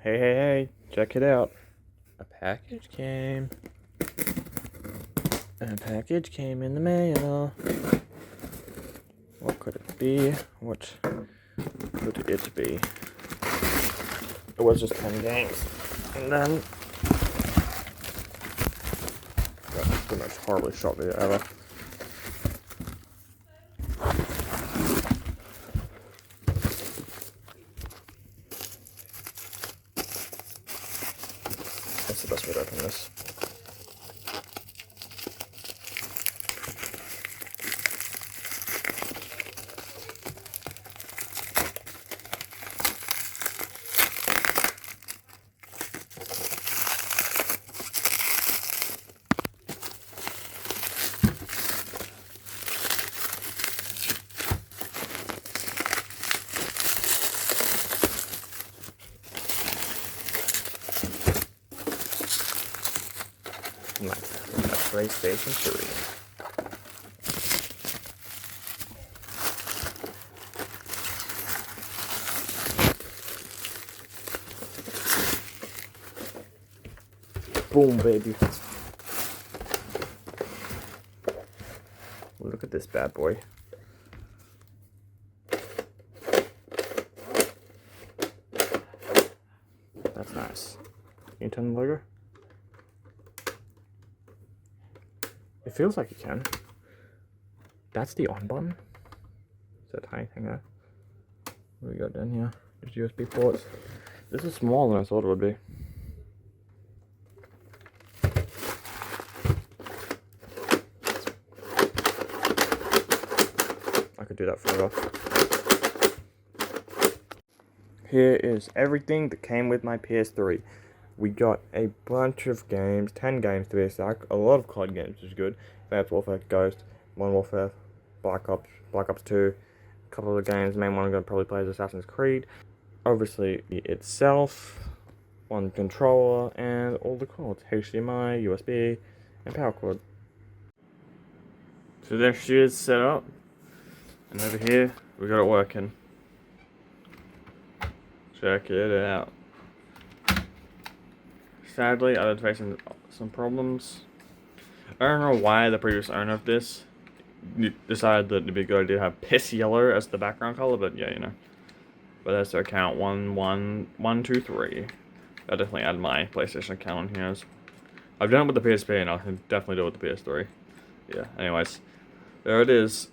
Hey, check it out. A package came. A package came in the mail. What could it be? What could it be? It was just 10 games. And then that's the most horribly shot video ever. That's the best way to open this. Nice. A PlayStation 3. Boom, baby. Look at this bad boy. That's nice. Can you turn the logo? It feels like you can. That's the on button. Is that tiny thing there? What do we got down here? Just USB ports. This is smaller than I thought it would be. I could do that forever. Here is everything that came with my PS3. We got a bunch of games, 10 games to be exact, a lot of COD games, which is good. Advanced Warfare, Ghost, Modern Warfare, Black Ops 2, a couple of the games. The main one I'm going to probably play is Assassin's Creed. Obviously, itself, one controller, and all the cords, HDMI, USB, and power cord. So there she is set up, and over here, we got it working. Check it out. Sadly, I was facing some problems. I don't know why the previous owner of this decided that it'd be a good idea to have piss yellow as the background color, but yeah, you know. But that's their account 11123. I'll definitely add my PlayStation account on here. I've done it with the PSP, and I can definitely do it with the PS3. Yeah, anyways. There it is.